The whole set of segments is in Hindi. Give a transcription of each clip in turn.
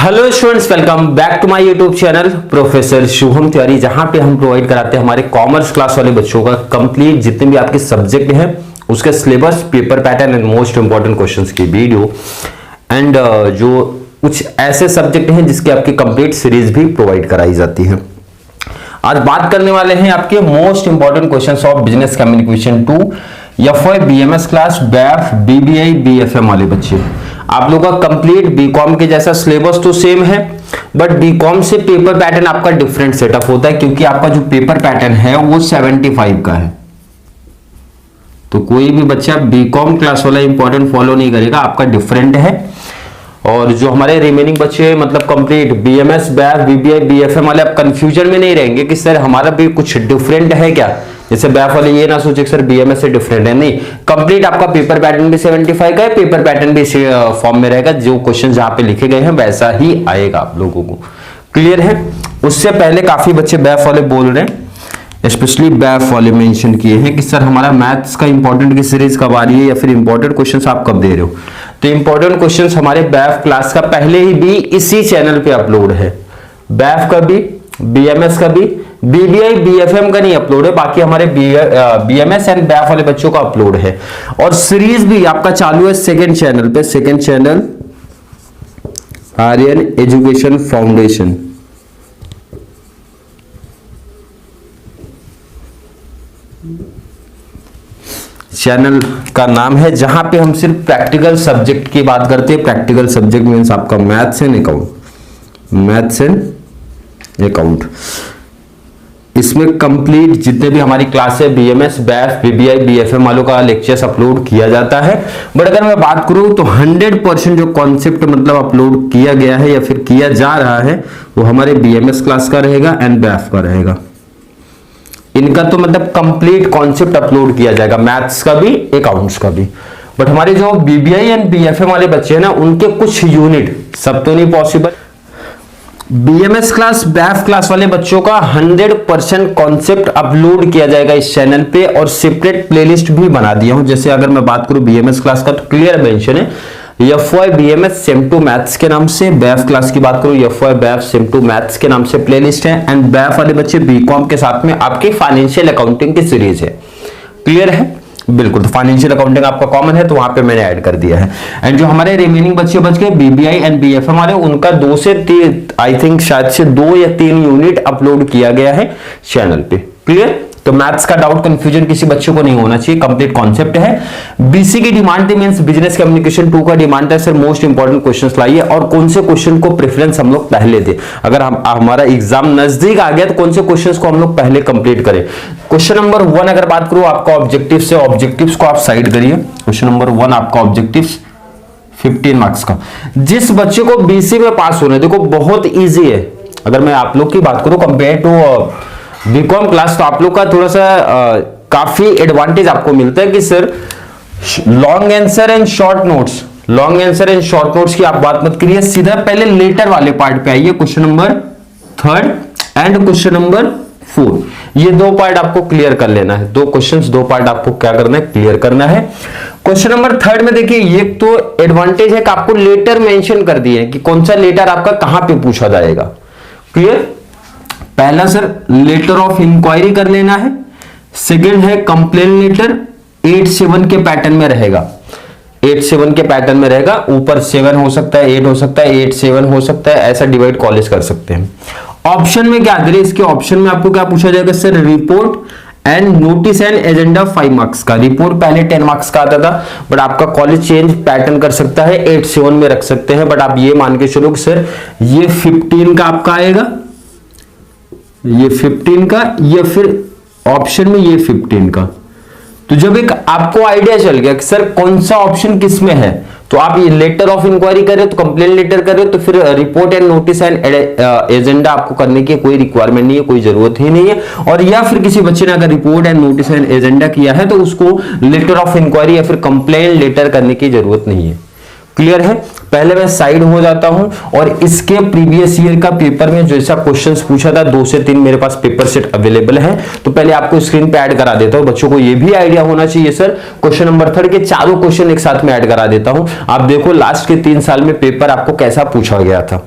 Hello students, welcome back to my YouTube channel professor Shubham Tiwari, जहां पे हम प्रोवाइड कराते हैं हमारे कॉमर्स क्लास वाले बच्चों का कंप्लीट जितने भी आपके सब्जेक्ट हैं उसके syllabus, paper pattern and most important questions की वीडियो एंड जो कुछ ऐसे सब्जेक्ट हैं जिसकी आपकी कंप्लीट सीरीज भी प्रोवाइड कराई जाती है। आज बात करने वाले हैं आपके most important questions of business communication 2 FY BMS class, BAF, BBI, BFM वाले बच्चे। आप लोगों का कंप्लीट बीकॉम के जैसा सिलेबस तो सेम है, बट बीकॉम से पेपर पैटर्न आपका डिफरेंट सेटअप होता है, क्योंकि आपका जो पेपर पैटर्न है वो 75 का है। तो कोई भी बच्चा बीकॉम क्लास वाला इंपॉर्टेंट फॉलो नहीं करेगा, आपका डिफरेंट है। और जो हमारे रिमेनिंग बच्चे मतलब complete BMS, BAF, BBI, BFM वाले, आप कंफ्यूजन में नहीं रहेंगे कि सर हमारा भी कुछ डिफरेंट है क्या। जैसे बैफ वाले ये ना सोचे कि सर बीएमएस से डिफरेंट है, नहीं, कंप्लीट आपका पेपर पैटर्न भी 75 का है, पेपर पैटर्न भी इसी फॉर्म में रहेगा, जो क्वेश्चन जहां पे लिखे गए हैं वैसा ही आएगा आप लोगों को। क्लियर है? उससे पहले काफी बच्चे बैफ वाले बोल रहे हैं, स्पेशली बैफ वाले मेंशन किए हैं कि सर हमारा मैथ्स का इंपॉर्टेंट की सीरीज कब आ रही है, या फिर इंपॉर्टेंट क्वेश्चंस आप कब दे रहे हो। तो इंपॉर्टेंट क्वेश्चंस हमारे बैफ क्लास का पहले ही भी इसी चैनल पे अपलोड है, बैफ का भी, बीएमएस का भी, बीबीआई, बीएफएम का नहीं अपलोड है, बाकी हमारे बीएमएस एंड बैफ वाले बच्चों का अपलोड है। और सीरीज भी आपका चालू है सेकंड चैनल पे, second channel Aryan education foundation. Channel का नाम है, जहां पे हम सिर्फ प्रैक्टिकल सब्जेक्ट की बात करते हैं। प्रैक्टिकल सब्जेक्ट मींस आपका maths and account, maths and account. इसमें कंप्लीट जितने भी हमारी क्लास है बीएमएस, बैफ, बीबीआई, बीएफएम वालों का लेक्चर्स अपलोड किया जाता है। बट अगर मैं बात करूं तो 100% जो कॉन्सेप्ट मतलब अपलोड किया गया है या फिर किया जा रहा है वो हमारे बीएमएस क्लास का रहेगा एंड बैफ का रहेगा। इनका तो मतलब कंप्लीट कॉन्सेप्ट अपलोड किया जाएगा, मैथ्स का भी, अकाउंट्स का भी। बट हमारे जो बीबीआई एंड बीएफएम वाले बच्चे हैं ना, उनके कुछ यूनिट, सब तो नहीं possible. BMS class, BAIF class वाले बच्चों का 100% कॉन्सेप्ट अपलोड किया जाएगा इस चैनल पे, और सेपरेट प्लेलिस्ट भी बना दिया हूं। जैसे अगर मैं बात करूं बीएमएस क्लास का तो क्लियर मेंशन है FY BMS sem to maths के नाम से, बैफ क्लास की बात करूं FY BAF sem to maths के नाम से प्लेलिस्ट है, एंड बैफ वाले बच्चे बीकॉम के साथ में आपकी फाइनेंशियल अकाउंटिंग की सीरीज है। क्लियर है? बिल्कुल। तो फाइनेंशियल अकाउंटिंग आपका कॉमन है तो वहां पे मैंने ऐड कर दिया है। एंड जो हमारे रिमेनिंग बच्चे बच गए बीबीआई एंड बीएफएम वाले, उनका 2 से 3, आई थिंक शायद से 2 या 3 यूनिट अपलोड किया गया है चैनल पे। क्लियर? तो मैथ्स का डाउट, कंफ्यूजन किसी बच्चे को नहीं होना चाहिए, कंप्लीट कॉन्सेप्ट है। बीसी की डिमांड थी, मींस बिजनेस कम्युनिकेशन 2 का डिमांड है सर मोस्ट इंपॉर्टेंट क्वेश्चंस लाइए, और कौन से क्वेश्चन को प्रेफरेंस हम लोग पहले दे। अगर हमारा एग्जाम नजदीक आ गया तो कौन से क्वेश्चंस को हम लोग पहले कंप्लीट करें। क्वेश्चन नंबर 1 अगर बात करूं आपका ऑब्जेक्टिव से, ऑब्जेक्टिव्स को आप साइड करिए। क्वेश्चन नंबर 1 आपका ऑब्जेक्टिव्स 15 मार्क्स का। जिस बच्चे को बीसी में पास होना है, देखो बहुत ईजी है। अगर मैं आप लोग की बात करूं कंपेयर टू बीकॉम क्लास, तो आप लोग का थोड़ा सा काफी एडवांटेज आपको मिलता है कि sir long answer and short notes, long answer and short notes की आप बात मत करिए, सीधा पहले लेटर वाले पार्ट पे आइए। Question number 3 and question number 4, ये 2 पार्ट आपको क्लियर कर लेना है। 2 क्वेश्चंस 2 पार्ट आपको क्या करना है, क्लियर करना है। क्वेश्चन नंबर 3 में देखिए, ये तो एडवांटेज है कि आपको लेटर मेंशन कर दिए कि कौन सा लेटर आपका कहां पे पूछा जाएगा। क्लियर? पहला सर लेटर ऑफ इंक्वायरी कर लेना है, सेकंड है कंप्लेन लेटर, 8-7 के पैटर्न में रहेगा, 8-7 के पैटर्न में रहेगा। ऊपर 7 हो सकता है, 8 हो सकता है, 8-7 हो सकता है, ऐसा डिवाइड कॉलेज कर सकते हैं। ऑप्शन में क्या करें, इसके ऑप्शन में आपको क्या पूछा जाएगा sir, report and notice and agenda 5 marks का। रिपोर्ट पहले 10 मार्क्स का आता था, बट आपका कॉलेज चेंज पैटर्न कर सकता है, 8-7 में रख सकते हैं। बट आप ये मान के चलो कि सर ये 15 का आपका आएगा, ये 15 का, या फिर ऑप्शन में ये 15 का। तो जब एक आपको आइडिया चल गया कि सर कौन सा ऑप्शन किस में है, तो आप ये लेटर ऑफ इंक्वायरी करें तो कंप्लेन लेटर करें, तो फिर report and notice and agenda आपको करने की कोई रिक्वायरमेंट नहीं है, कोई जरूरत ही नहीं है। और या फिर किसी बच्चे ने अगर report and notice and agenda किया है तो उसको लेटर ऑफ इंक्वायरी या फिर कंप्लेन लेटर करने की जरूरत नहीं है। क्लियर है? पहले मैं साइड हो जाता हूं, और इसके प्रीवियस ईयर का पेपर में जैसा क्वेश्चंस पूछा था 2 से 3 मेरे पास पेपर सेट अवेलेबल है, तो पहले आपको स्क्रीन पे ऐड करा देता हूं। बच्चों को ये भी आइडिया होना चाहिए सर, क्वेश्चन नंबर 3 के चारों क्वेश्चन एक साथ में ऐड करा देता हूं। आप देखो लास्ट के 3 साल में पेपर आपको कैसा पूछा गया था।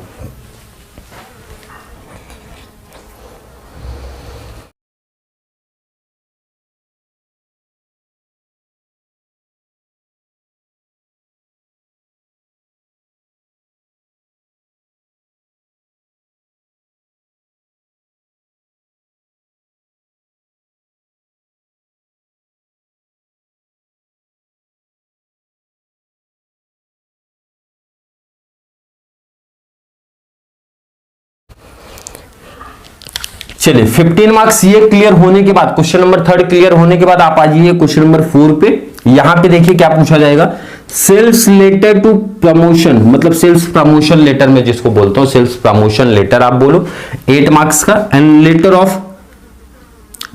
चलिए 15 मार्क्स ये क्लियर होने के बाद, क्वेश्चन नंबर 3 क्लियर होने के बाद आप आ जाइए क्वेश्चन नंबर 4 पे। यहां पे देखिए क्या पूछा जाएगा, सेल्स लेटर टू प्रमोशन, मतलब सेल्स प्रमोशन लेटर में जिसको बोलता हूं, सेल्स प्रमोशन लेटर आप बोलो 8 मार्क्स का, and later of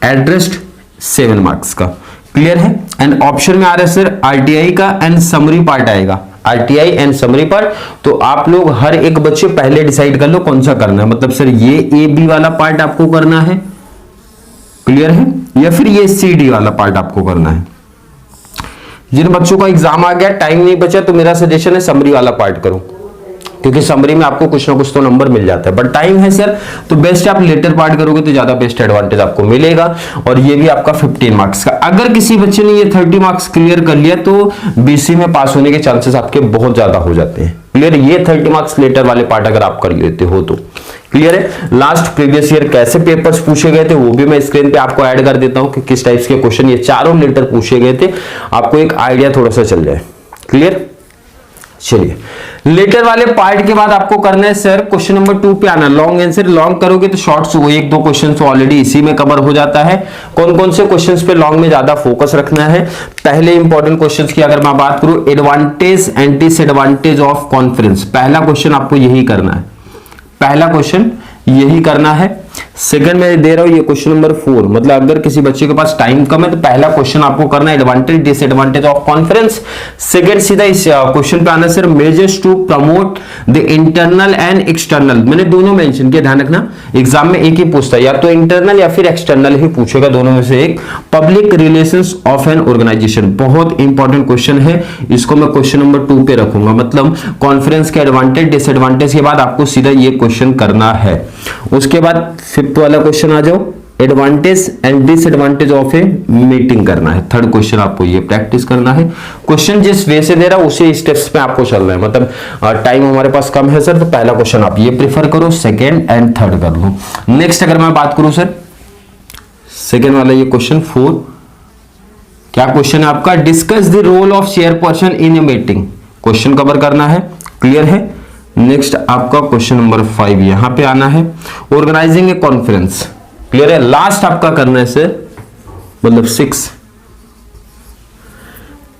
addressed 7 marks का। क्लियर है। एंड ऑप्शन में आ रहा है सर आरटीआई का एंड समरी पार्ट आएगा, आरटीआई एंड समरी पार्ट। तो आप लोग हर एक बच्चे पहले डिसाइड कर लो कौन सा करना है, मतलब सर ये ए बी वाला पार्ट आपको करना है, क्लियर है, या फिर ये सी डी वाला पार्ट आपको करना है। जिन बच्चों का एग्जाम आ गया, टाइम नहीं बचा, तो मेरा सजेशन है समरी वाला पार्ट करो, क्योंकि समरी में आपको कुछ ना कुछ तो नंबर मिल जाता है। बट टाइम है सर, तो बेस्ट आप लेटर पार्ट करोगे तो ज्यादा बेस्ट एडवांटेज आपको मिलेगा। और ये भी आपका 15 मार्क्स का। अगर किसी बच्चे ने ये 30 मार्क्स क्लियर कर लिया तो बीसी में पास होने के चांसेस आपके बहुत ज्यादा हो जाते हैं। क्लियर, ये 30 मार्क्स लेटर वाले पार्ट अगर आप कर लेते हो तो क्लियर है। लास्ट प्रीवियस ईयर कैसे पेपर्स पूछे गए थे वो भी मैं स्क्रीन पे आपको ऐड कर देता हूं कि किस टाइप्स के क्वेश्चन ये चारों लेटर पूछे गए थे, आपको एक आइडिया थोड़ा सा चल जाए। क्लियर, चलिए लेटर वाले पार्ट के बाद आपको करना है सर क्वेश्चन नंबर 2 पे आना। लॉन्ग आंसर, लॉन्ग करोगे तो शॉर्ट्स वो 1-2 क्वेश्चन तो ऑलरेडी इसी में कवर हो जाता है। कौन कौन से क्वेश्चंस पे लॉन्ग में ज्यादा फोकस रखना है, पहले इंपॉर्टेंट क्वेश्चंस की अगर मैं बात करूं, advantage and disadvantage of conference, पहला क्वेश्चन आपको यही करना है, पहला क्वेश्चन यही करना है। सेकंड में दे रहा हूं ये क्वेश्चन नंबर 4, मतलब अगर किसी बच्चे के पास टाइम कम है तो पहला क्वेश्चन आपको करना है advantage disadvantage of conference. Second सीधा इस क्वेश्चन पे आना sir measures to promote the internal and external, मैंने दोनों मेंशन किया, ध्यान रखना एग्जाम में एक ही पूछता है, या तो इंटरनल या फिर एक्सटर्नल ही पूछेगा, दोनों में से एक। Public relations of an organisation, बहुत इंपॉर्टेंट क्वेश्चन है, इसको मैं क्वेश्चन नंबर 2 पे रखूंगा। मतलब कॉन्फ्रेंस के एडवांटेज डिसएडवांटेज के बाद आपको सीधा ये क्वेश्चन करना है। उसके बाद 5th वाला क्वेश्चन आ जाओ, advantage and disadvantage of a meeting करना है। थर्ड क्वेश्चन आपको ये प्रैक्टिस करना है। क्वेश्चन जिस वे से दे रहा है उसी स्टेप्स पे आपको चलना है, मतलब टाइम हमारे पास कम है सर, तो पहला क्वेश्चन आप ये प्रेफर करो, सेकंड एंड थर्ड कर लो। नेक्स्ट अगर मैं बात करूं सर सेकंड वाला ये क्वेश्चन 4, क्या क्वेश्चन है आपका, discuss the role of chairperson in a meeting, question cover करना है। क्लियर है। नेक्स्ट आपका क्वेश्चन नंबर 5 यहां पे आना है, ऑर्गेनाइजिंग ए कॉन्फ्रेंस। क्लियर है। लास्ट आपका करना है सर मतलब 6,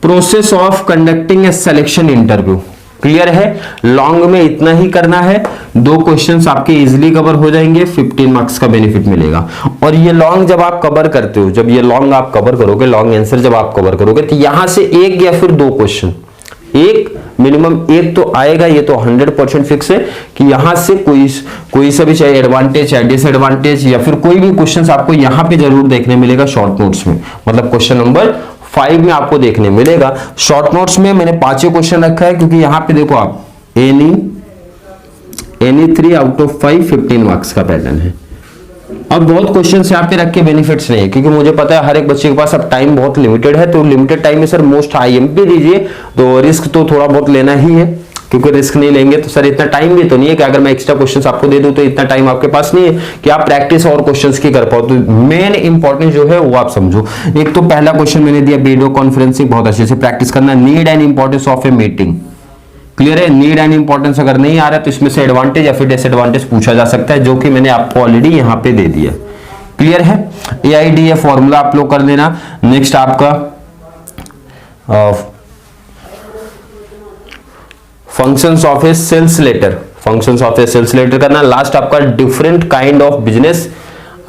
process of conducting A selection interview. Clear है। लॉन्ग में इतना ही करना है, 2 क्वेश्चंस आपके इजीली कवर हो जाएंगे, 15 मार्क्स का बेनिफिट मिलेगा। और ये लॉन्ग जब आप कवर करते हो, जब ये लॉन्ग आप कवर करोगे, लॉन्ग आंसर जब आप कवर करोगे, तो यहां से एक या फिर 2 क्वेश्चन, एक मिनिमम एक तो आएगा, ये तो 100% फिक्स है कि यहां से कोई सा भी, चाहे एडवांटेज या डिसएडवांटेज या फिर कोई भी क्वेश्चंस आपको यहां पे जरूर देखने मिलेगा शॉर्ट नोट्स में। मतलब क्वेश्चन नंबर 5 में आपको देखने मिलेगा। शॉर्ट नोट्स में मैंने 5 क्वेश्चन रखा है, क्योंकि यहां पे देखो आप एनी 3 आउट ऑफ 5 15 मार्क्स का पैटर्न है। अब बहुत क्वेश्चंस यहाँ पे रख के बेनिफिट्स नहीं है, क्योंकि मुझे पता है हर एक बच्चे के पास अब टाइम बहुत लिमिटेड है, तो लिमिटेड टाइम में सर मोस्ट आईएमपी दीजिए, तो रिस्क तो थोड़ा बहुत लेना ही है, क्योंकि रिस्क नहीं लेंगे तो सर इतना टाइम भी तो नहीं है कि अगर मैं एक्स्ट्रा क्वेश्चंस आपको दे दूं तो इतना टाइम आपके पास नहीं है कि आप प्रैक्टिस और क्वेश्चंस की कर पाओ। तो मेन इंपॉर्टेंट जो है वो आप समझो। एक तो पहला क्वेश्चन मैंने दिया, वीडियो कॉन्फ्रेंसिंग बहुत अच्छे से प्रैक्टिस करना, need and importance of a meeting. Clear है। नीड एंड इंपॉर्टेंस अगर नहीं आ रहा है तो इसमें से एडवांटेज या फिर डिसएडवांटेज पूछा जा सकता है, जो कि मैंने आपको ऑलरेडी यहां पे दे दिया। क्लियर है। AIDA फॉर्मूला आप लोग कर देना। नेक्स्ट आपका functions of a sales letter, functions of a sales letter करना। लास्ट आपका different kind of business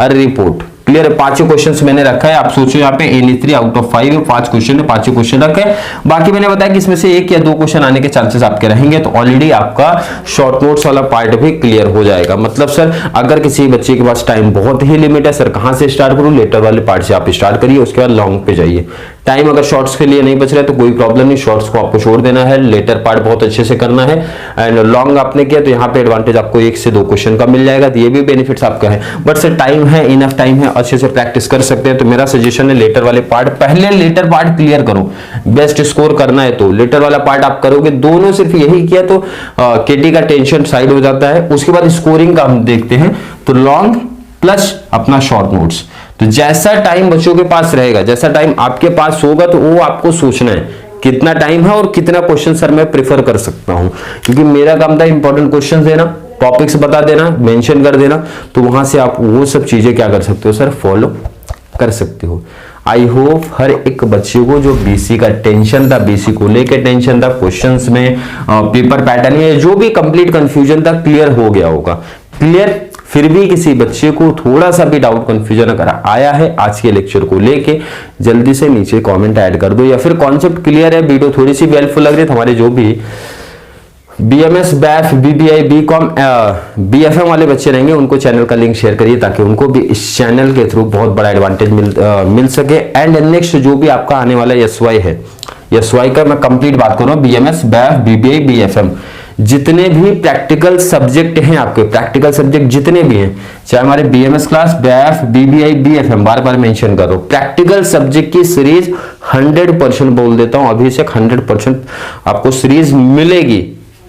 report. Clear है। 5 क्वेश्चंस मैंने रखा है, आप सोचो यहाँ पे एनी 3 आउट ऑफ 5 5 क्वेश्चन है, 5 क्वेश्चन रखे हैं। बाकी मैंने बताया कि इसमें से 1 या 2 क्वेश्चन आने के चांसेस आपके रहेंगे, तो ऑलरेडी आपका शॉर्ट नोट्स वाला पार्ट भी क्लियर हो जाएगा। मतलब सर अगर किसी बच्चे के पास टाइम बहुत ही लिमिट है, सर कहां से स्टार्ट करूं, लेटर वाले पार्ट से आप स्टार्ट करिए, उसके बाद लॉन्ग पे जाइए। टाइम अगर शॉर्ट्स के लिए नहीं बच रहा है तो कोई प्रॉब्लम नहीं, शॉर्ट्स को आपको छोड़ देना है, लेटर पार्ट बहुत अच्छे से करना है। एंड लॉन्ग आपने किया तो यहाँ पे एडवांटेज आपको 1 से 2 क्वेश्चन का मिल जाएगा, तो ये भी बेनिफिट्स आपका है। बट सर टाइम है, इनफ टाइम है, अच्छे से प्रैक्टिस कर सकते हैं, तो मेरा सजेशन है लेटर वाले पार्ट, पहले लेटर पार्ट क्लियर करो, बेस्ट स्कोर करना है तो लेटर वाला पार्ट आप करोगे। दोनों सिर्फ यही किया तो केटी का टेंशन साइड हो जाता है। उसके बाद स्कोरिंग का हम देखते हैं, तो लॉन्ग प्लस अपना शॉर्ट नोट्स, तो जैसा टाइम बच्चों के पास रहेगा, जैसा टाइम आपके पास होगा, तो वो आपको सोचना है कितना टाइम है और कितना क्वेश्चन सर मैं प्रेफर कर सकता हूं, क्योंकि मेरा काम था इंपॉर्टेंट क्वेश्चन देना, टॉपिक्स बता देना, मेंशन कर देना, तो वहां से आप वो सब चीजें क्या कर सकते हो सर, फॉलो कर सकते हो। आई होप हर एक बच्चे को जो बीसी का टेंशन था, बीसी को लेके टेंशन था, क्वेश्चंस में पेपर पैटर्न में जो भी कंप्लीट कंफ्यूजन था, क्लियर हो गया होगा। क्लियर? फिर भी किसी बच्चे को थोड़ा सा भी डाउट कंफ्यूजन अगर आया है आज के लेक्चर को लेके, जल्दी से नीचे कमेंट ऐड कर दो, या फिर कॉन्सेप्ट क्लियर है, वीडियो थोड़ी सी भी हेल्पफुल लग रही है, हमारे जो भी BMS, BAF, BBI, BCom, BFM वाले बच्चे रहेंगे उनको चैनल का लिंक शेयर करिए, ताकि उनको भी इस चैनल के थ्रू बहुत बड़ा एडवांटेज मिल सके। एंड नेक्स्ट जो भी आपका आने वाला एसवाई है, एसवाई का मैं कंप्लीट बात कर रहा हूँ, बीएमएस, बैफ, बीबीआई, बीएफएम, जितने भी प्रैक्टिकल सब्जेक्ट हैं आपके, प्रैक्टिकल सब्जेक्ट जितने भी हैं, चाहे हमारे BMS class, BAF, BBI, BFM, बार बार मेंशन कर रहा हूं, प्रैक्टिकल सब्जेक्ट की सीरीज 100% बोल देता हूं अभी से, 100% आपको सीरीज मिलेगी।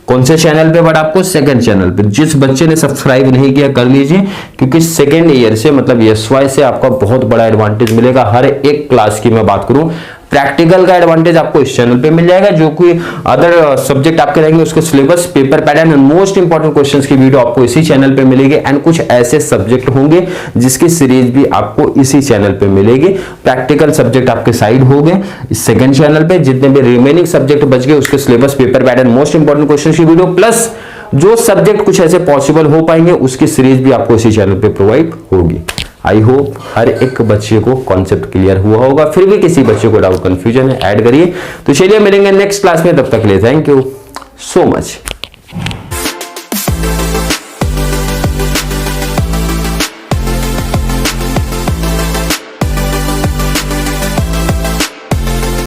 कौन से चैनल पे? बट आपको सेकंड चैनल पे। जिस बच्चे ने सब्सक्राइब नहीं किया कर लीजिए, क्योंकि सेकंड ईयर से मतलब एसवाई से आपका बहुत बड़ा एडवांटेज मिलेगा। हर एक क्लास की मैं बात करूं, प्रैक्टिकल का एडवांटेज आपको इस चैनल पे मिल जाएगा, जो कि अदर सब्जेक्ट आपके रहेंगे उसके syllabus, paper pattern and most important questions की वीडियो आपको इसी चैनल पे मिलेगी। एंड कुछ ऐसे सब्जेक्ट होंगे जिसकी सीरीज भी आपको इसी चैनल पे मिलेगी। प्रैक्टिकल सब्जेक्ट आपके साइड हो गए इस सेकंड चैनल पे, जितने भी रिमेनिंग सब्जेक्ट बच गए उसके syllabus, paper pattern, most important question की वीडियो, प्लस जो सब्जेक्ट कुछ ऐसे पॉसिबल हो पाएंगे उसकी सीरीज भी आपको इसी चैनल पे प्रोवाइड होगी। आई होप हर एक बच्चे को कॉन्सेप्ट क्लियर हुआ होगा। फिर भी किसी बच्चे को डाउट कंफ्यूजन है, ऐड करिए। तो चलिए मिलेंगे नेक्स्ट क्लास में, तब तक के लिए थैंक यू सो मच।